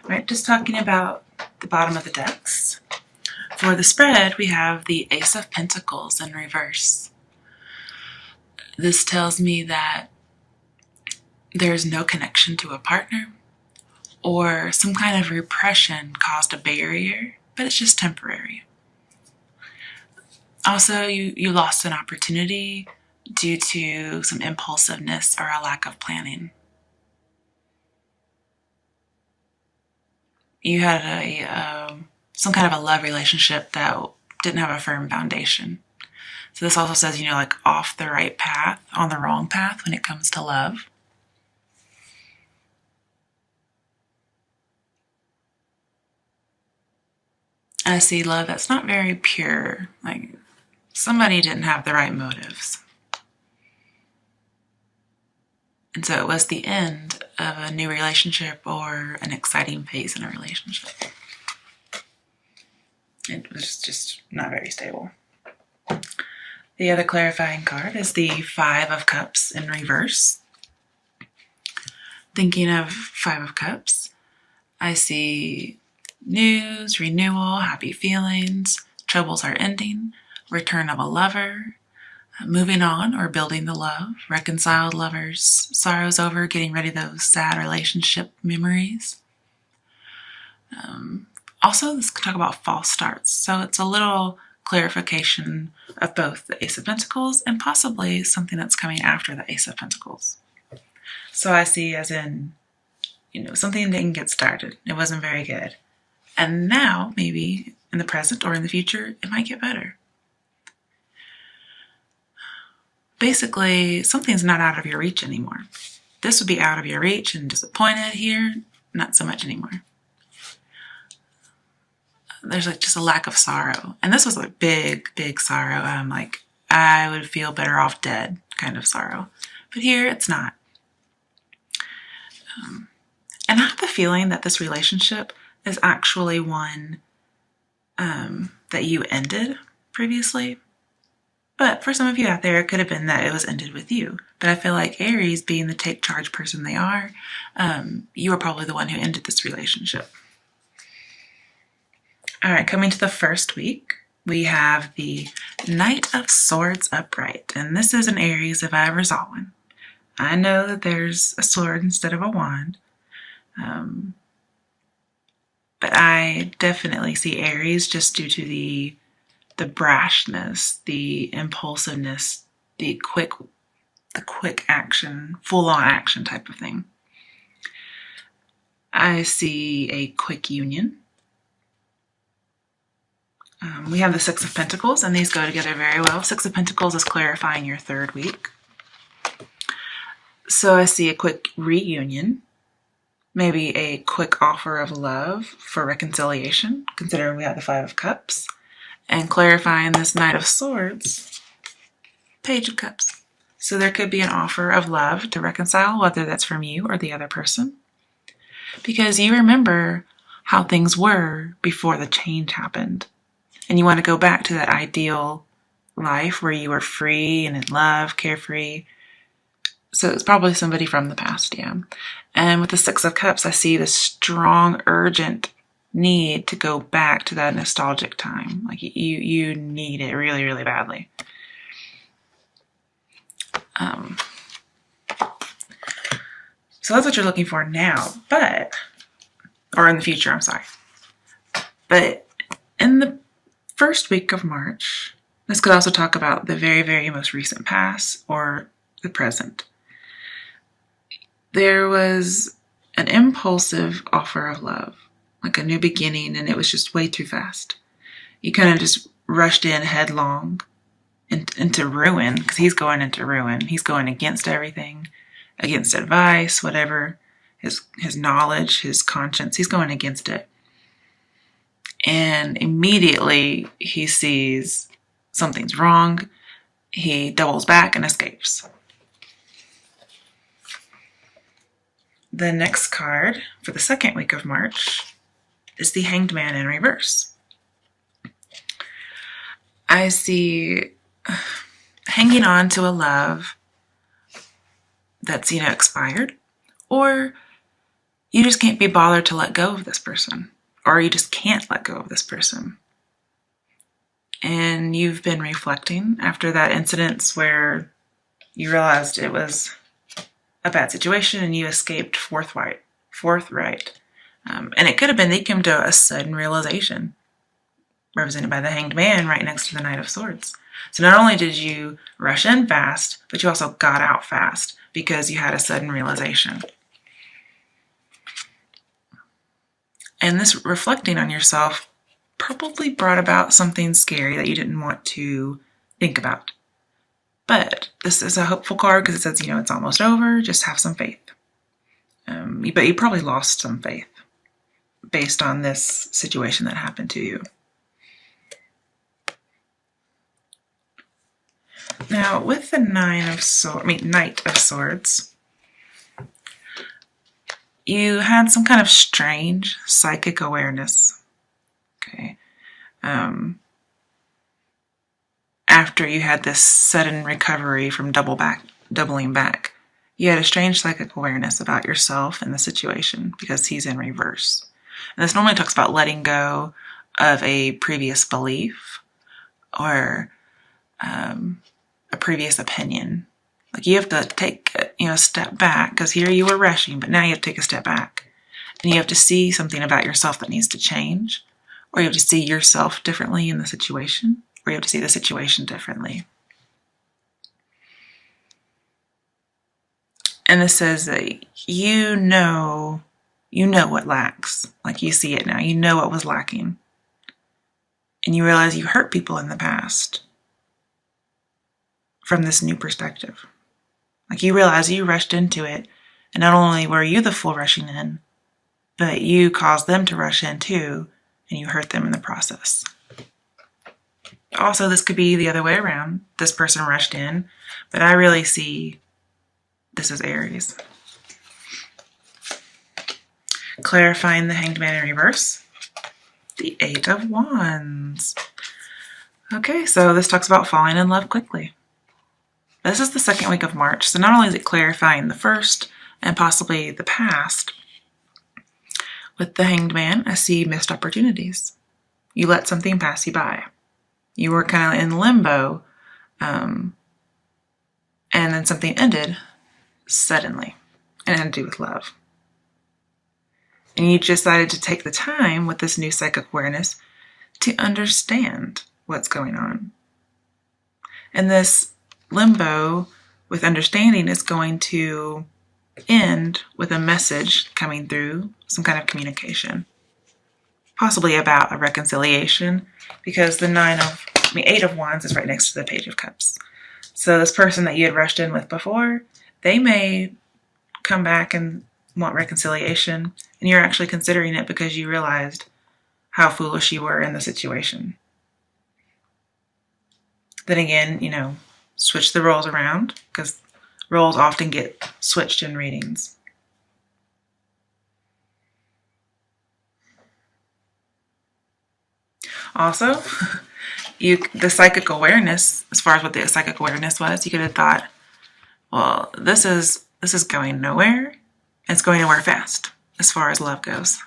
Right, just talking about the bottom of the decks. For the spread, we have the Ace of Pentacles in reverse. This tells me that there's no connection to a partner, or some kind of repression caused a barrier, but it's just temporary. Also, you lost an opportunity due to some impulsiveness or a lack of planning. You had some kind of a love relationship that didn't have a firm foundation. So this also says, like off the right path, on the wrong path when it comes to love. I see love that's not very pure. Like somebody didn't have the right motives. And so it was the end of a new relationship or an exciting phase in a relationship. It was just not very stable. The other clarifying card is the Five of Cups in reverse. Thinking of Five of Cups, I see news, renewal, happy feelings, troubles are ending, return of a lover, moving on or building the love, reconciled lovers, sorrows over, getting rid of those sad relationship memories. Also, this can talk about false starts. So it's a little clarification of both the Ace of Pentacles and possibly something that's coming after the Ace of Pentacles. So I see as in, something didn't get started. It wasn't very good. And now, maybe in the present or in the future, it might get better. Basically, something's not out of your reach anymore. This would be out of your reach and disappointed here, not so much anymore. There's just a lack of sorrow. And this was a big, big sorrow. I would feel better off dead kind of sorrow. But here, it's not. And I have the feeling that this relationship is actually one that you ended previously. But for some of you out there, it could have been that it was ended with you. But I feel like Aries, being the take charge person they are, you are probably the one who ended this relationship. All right, coming to the first week, we have the Knight of Swords upright. And this is an Aries if I ever saw one. I know that there's a sword instead of a wand. But I definitely see Aries just due to the brashness, the impulsiveness, the quick action, full-on action type of thing. I see a quick union. We have the Six of Pentacles, and these go together very well. Six of Pentacles is clarifying your third week. So I see a quick reunion, maybe a quick offer of love for reconciliation, considering we have the Five of Cups. And clarifying this Knight of Swords, Page of Cups. So there could be an offer of love to reconcile, whether that's from you or the other person. Because you remember how things were before the change happened. And you want to go back to that ideal life where you were free and in love, carefree. So it's probably somebody from the past, yeah. And with the Six of Cups, I see this strong, urgent need to go back to that nostalgic time. Like you need it really, really badly. So that's what you're looking for now, or in the future, I'm sorry. But in the first week of March, this could also talk about the very, very most recent past or the present. There was an impulsive offer of love, like a new beginning, and it was just way too fast. You kind of just rushed in headlong into ruin, because he's going into ruin. He's going against everything, against advice, whatever, his knowledge, his conscience. He's going against it. And immediately he sees something's wrong. He doubles back and escapes. The next card for the second week of March is the Hanged Man in reverse. I see hanging on to a love that's, expired, or you just can't be bothered to let go of this person, or you just can't let go of this person. And you've been reflecting after that incident where you realized it was a bad situation and you escaped forthright. And it could have been that you came to a sudden realization, represented by the Hanged Man right next to the Knight of Swords. So not only did you rush in fast, but you also got out fast because you had a sudden realization. And this reflecting on yourself probably brought about something scary that you didn't want to think about. But this is a hopeful card because it says, it's almost over. Just have some faith. But you probably lost some faith based on this situation that happened to you. Now, with the Knight of Swords, you had some kind of strange psychic awareness. Okay. After you had this sudden recovery from doubling back, you had a strange psychic awareness about yourself and the situation because he's in reverse. And this normally talks about letting go of a previous belief or a previous opinion. Like you have to take a step back because here you were rushing, but now you have to take a step back and you have to see something about yourself that needs to change, or you have to see yourself differently in the situation, or you have to see the situation differently. And this says that you know what lacks. Like you see it now. You know what was lacking. And you realize you hurt people in the past from this new perspective. Like you realize you rushed into it, and not only were you the fool rushing in, but you caused them to rush in too, and you hurt them in the process. Also, this could be the other way around. This person rushed in, but I really see this is Aries. Clarifying the Hanged Man in reverse. The Eight of Wands. Okay, so this talks about falling in love quickly. This is the second week of March, so not only is it clarifying the first and possibly the past, with the Hanged Man, I see missed opportunities. You let something pass you by. You were kind of in limbo, and then something ended suddenly, and it had to do with love. And you decided to take the time with this new psychic awareness to understand what's going on. And this limbo with understanding is going to end with a message coming through, some kind of communication, possibly about a reconciliation, because the Eight of Wands is right next to the Page of Cups. So this person that you had rushed in with before, they may come back and want reconciliation, and you're actually considering it because you realized how foolish you were in the situation. Then again, switch the roles around, because roles often get switched in readings. Also, the psychic awareness, as far as what the psychic awareness was, you could have thought, well, this is going nowhere. It's going nowhere fast as far as love goes.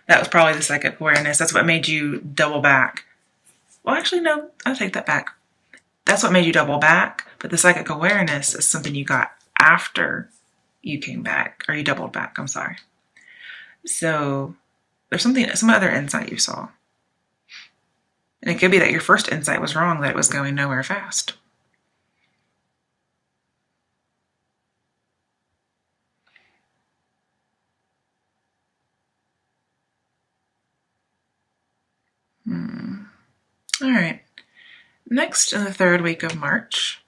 That was probably the psychic awareness. That's what made you double back. Well, actually, no, I'll take that back. That's what made you double back. But the psychic awareness is something you got after you came back, or you doubled back. I'm sorry. So there's some other insight you saw. And it could be that your first insight was wrong, that it was going nowhere fast. All right. Next, in the third week of March,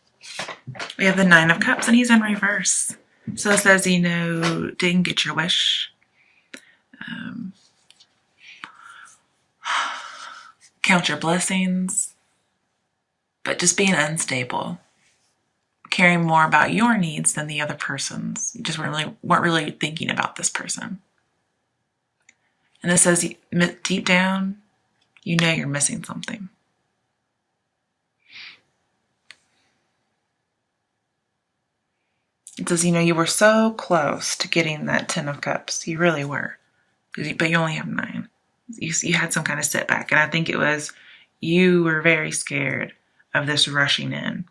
we have the Nine of Cups, and he's in reverse. So it says, didn't get your wish. Count your blessings, but just being unstable. Caring more about your needs than the other person's. You just weren't really thinking about this person. And this says, deep down, you're missing something. It says, you were so close to getting that 10 of Cups. You really were. But you only have 9. You had some kind of setback. And I think it was you were very scared of this rushing in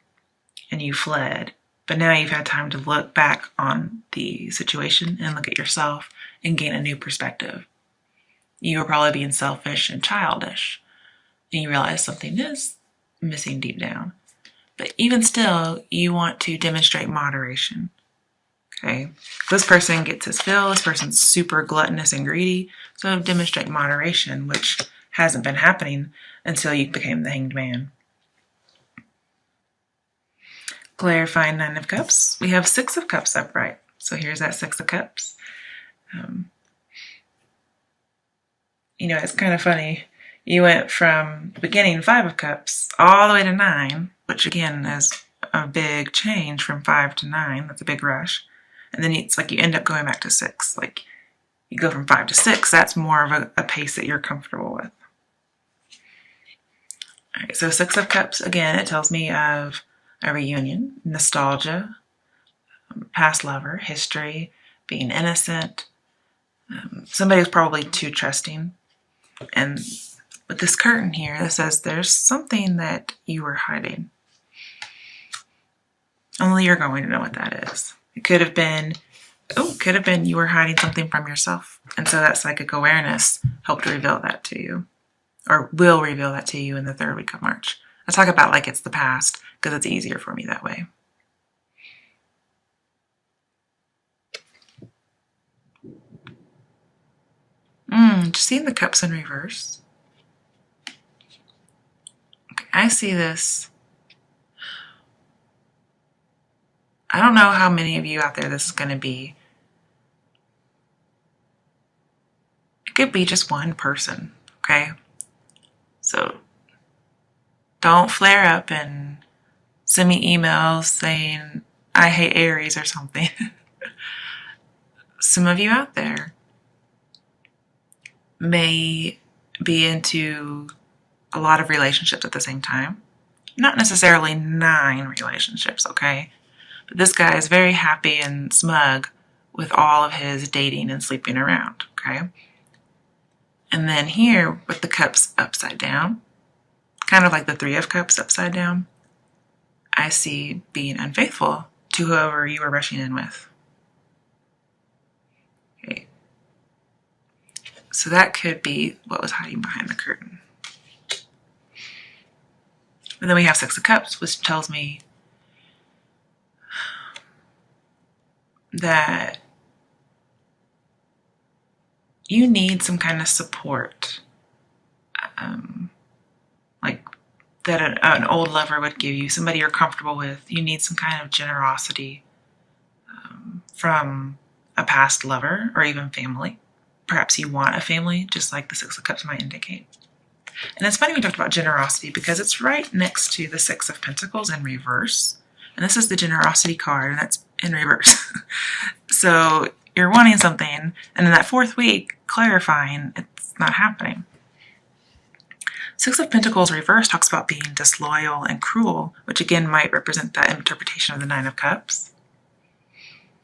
and you fled. But now you've had time to look back on the situation and look at yourself and gain a new perspective. You were probably being selfish and childish. And you realize something is missing deep down. But even still, you want to demonstrate moderation. Okay? This person gets his fill. This person's super gluttonous and greedy. So demonstrate moderation, which hasn't been happening until you became the Hanged Man. Clarifying 9 of Cups. We have 6 of Cups upright. So here's that 6 of Cups. It's kind of funny. You went from the beginning 5 of Cups all the way to 9, which again is a big change from 5 to 9. That's a big rush. And then it's like you end up going back to 6. Like you go from 5 to 6. That's more of a pace that you're comfortable with. All right, so 6 of Cups, again, it tells me of a reunion, nostalgia, past lover, history, being innocent. Somebody was probably too trusting. And with this curtain here that says there's something that you were hiding. Only you're going to know what that is. It could have been you were hiding something from yourself. And so that psychic awareness helped reveal that to you, or will reveal that to you in the 3rd week of March. I talk about like it's the past because it's easier for me that way. Just seeing the Cups in reverse. Okay, I see this. I don't know how many of you out there this is going to be. It could be just one person, okay? So don't flare up and send me emails saying I hate Aries or something. Some of you out there may be into a lot of relationships at the same time. Not necessarily 9 relationships, okay? But this guy is very happy and smug with all of his dating and sleeping around, okay? And then here with the Cups upside down, kind of like the 3 of Cups upside down, I see being unfaithful to whoever you were rushing in with. Okay. So that could be what was hiding behind the curtain. And then we have 6 of Cups, which tells me that you need some kind of support, like that an old lover would give you, somebody you're comfortable with. You need some kind of generosity from a past lover or even family. Perhaps you want a family, just like the 6 of Cups might indicate. And it's funny we talked about generosity because it's right next to the 6 of Pentacles in reverse. And this is the generosity card, and that's in reverse. So you're wanting something, and in that 4th week, clarifying, it's not happening. 6 of Pentacles reverse talks about being disloyal and cruel, which again might represent that interpretation of the 9 of Cups.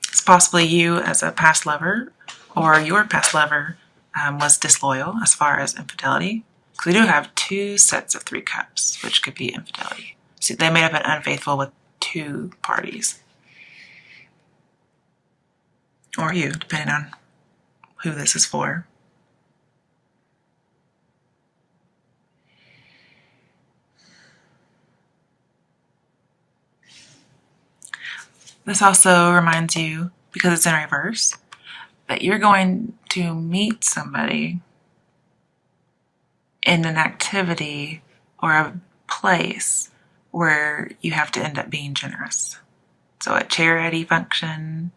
It's possibly you as a past lover, or your past lover was disloyal as far as infidelity. Because we do have 2 sets of 3 cups, which could be infidelity. So they may have been unfaithful with 2 parties. Or you, depending on who this is for. This also reminds you, because it's in reverse, that you're going to meet somebody in an activity or a place where you have to end up being generous. So a charity function,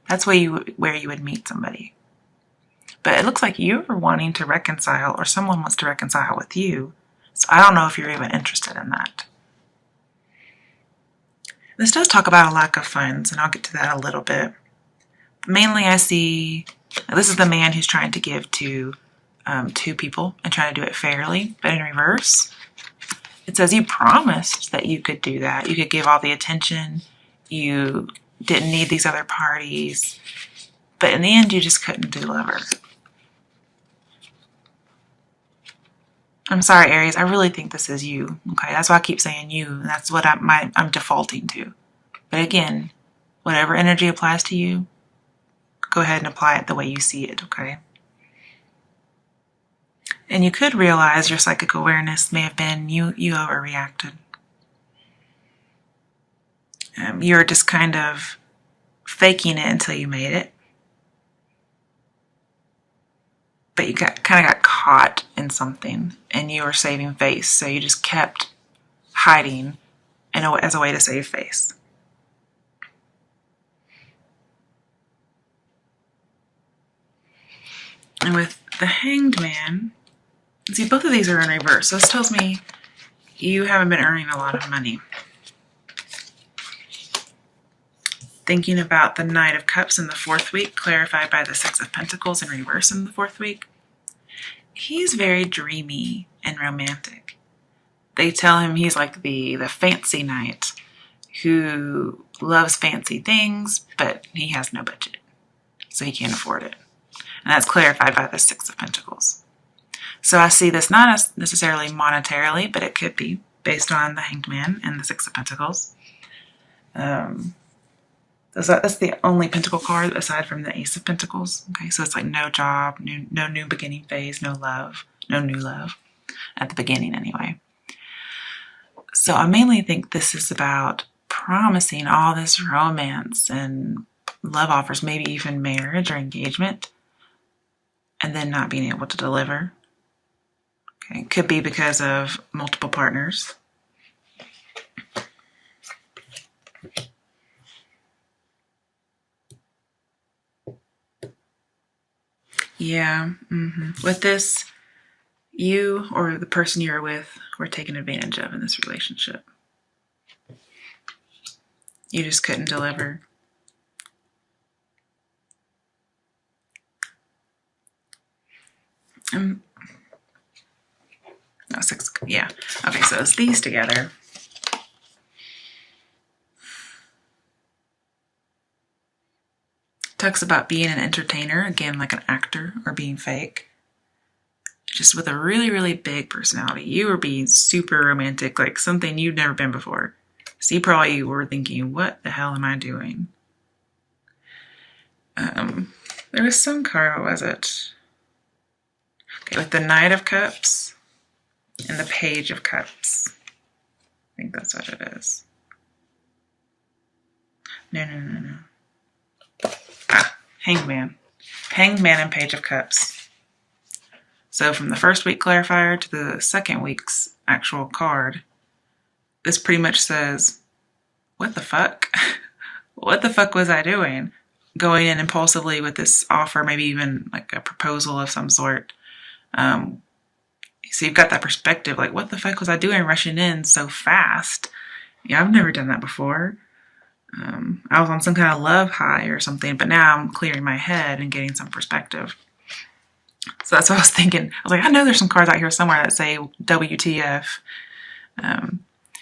that's where you would meet somebody. But it looks like you're wanting to reconcile, or someone wants to reconcile with you. So I don't know if you're even interested in that. This does talk about a lack of funds, and I'll get to that a little bit. But mainly I see, this is the man who's trying to give to 2 people and trying to do it fairly, but in reverse. It says you promised that you could do that. You could give all the attention. You didn't need these other parties, but in the end you just couldn't deliver. I'm sorry, Aries, I really think this is you. Okay, that's why I keep saying you, and that's what I'm defaulting to. But again, whatever energy applies to you, go ahead and apply it the way you see it, okay? And you could realize your psychic awareness may have been you overreacted. You're just kind of faking it until you made it. But you kind of got caught in something and you were saving face, so you just kept hiding as a way to save face. And with the Hanged Man, see, both of these are in reverse. So this tells me you haven't been earning a lot of money. Thinking about the Knight of Cups in the 4th week, clarified by the Six of Pentacles in reverse in the 4th week. He's very dreamy and romantic. They tell him he's like the fancy knight who loves fancy things, but he has no budget, so he can't afford it. And that's clarified by the Six of Pentacles. So I see this not necessarily monetarily, but it could be based on the Hanged Man and the Six of Pentacles. That's the only Pentacle card aside from the Ace of Pentacles. Okay, so it's like no job, no new beginning phase, no love, no new love at the beginning anyway. So I mainly think this is about promising all this romance and love offers, maybe even marriage or engagement, and then not being able to deliver. Okay, it could be because of multiple partners. Yeah, with this, you or the person you're with were taken advantage of in this relationship. You just couldn't deliver. No, 6, yeah. Okay, so it's these together. Talks about being an entertainer, again, like an actor or being fake. Just with a really, really big personality. You were being super romantic, like something you'd never been before. So you probably were thinking, what the hell am I doing? There was some card, what was it? Okay, with the Knight of Cups and the Page of Cups. I think that's what it is. No. Hanged Man. Hanged Man and Page of Cups. So from the 1st week clarifier to the 2nd week's actual card, this pretty much says, what the fuck? What the fuck was I doing? Going in impulsively with this offer, maybe even like a proposal of some sort. So you've got that perspective, like, what the fuck was I doing rushing in so fast? Yeah, I've never done that before. I was on some kind of love high or something, but now I'm clearing my head and getting some perspective. So that's what I was thinking. I was like, I know there's some cards out here somewhere that say WTF.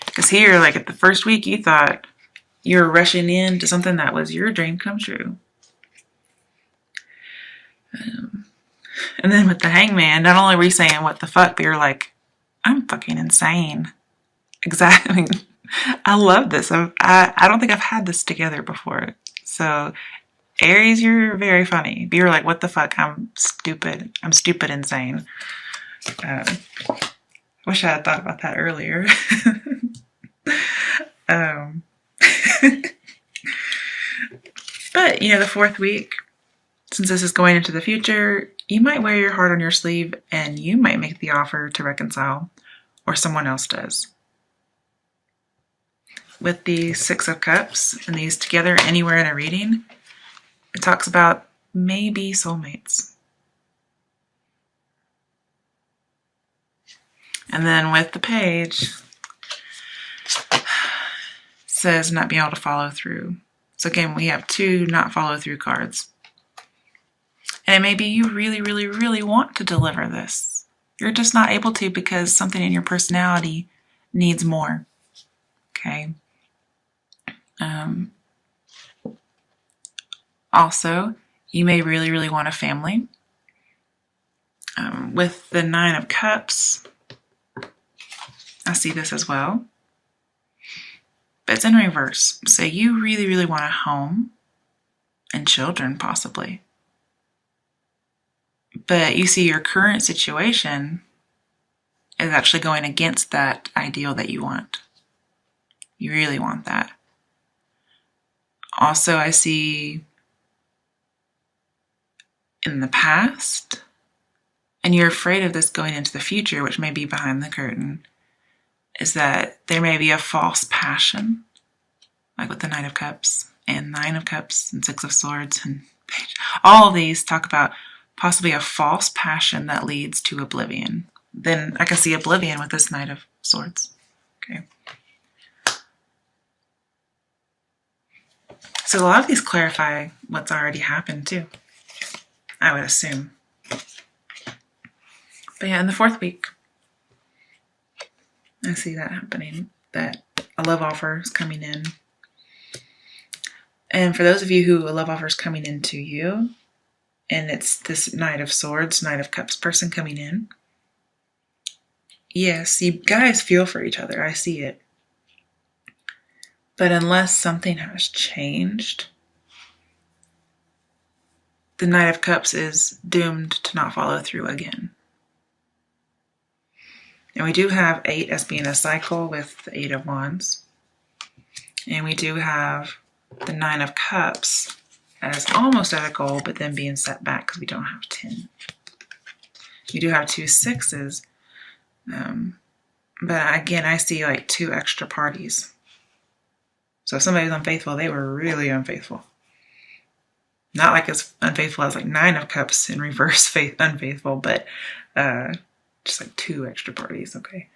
Because here, like at the 1st week, you thought you were rushing into something that was your dream come true. And then with the Hangman, not only were you saying what the fuck, but you're like, I'm fucking insane. Exactly. I mean, I love this. I don't think I've had this together before. So Aries, you're very funny. You're like, what the fuck? I'm stupid. I'm stupid insane. Wish I had thought about that earlier. But, the 4th week, since this is going into the future, you might wear your heart on your sleeve and you might make the offer to reconcile, or someone else does. With the 6 of Cups and these together anywhere in a reading, it talks about maybe soulmates. And then with the Page, it says not being able to follow through. So again, we have 2 not follow through cards. And it may be you really, really, really want to deliver this. You're just not able to because something in your personality needs more. Okay? Also, you may really, really want a family. With the Nine of Cups, I see this as well. But it's in reverse. So you really, really want a home and children, possibly. But you see your current situation is actually going against that ideal that you want. You really want that. Also, I see in the past, and you're afraid of this going into the future, which may be behind the curtain, is that there may be a false passion, like with the Knight of Cups and Nine of Cups and Six of Swords and Page. All of these talk about possibly a false passion that leads to oblivion. Then I can see oblivion with this Knight of Swords. Okay. So a lot of these clarify what's already happened too, I would assume. But yeah, in the fourth week, I see that happening, that a love offer is coming in. And for those of you who a love offer is coming into you, and it's this Knight of Swords, Knight of Cups person coming in, yes, you guys feel for each other. I see it. But unless something has changed, the Knight of Cups is doomed to not follow through again. And we do have 8 as being a cycle with the 8 of Wands. And we do have the 9 of Cups as almost at a goal, but then being set back because we don't have 10. We do have 2 sixes. But again, I see like 2 extra parties. So if somebody was unfaithful, they were really unfaithful. Not like as unfaithful as like 9 of Cups in reverse unfaithful, but just like 2 extra parties, okay?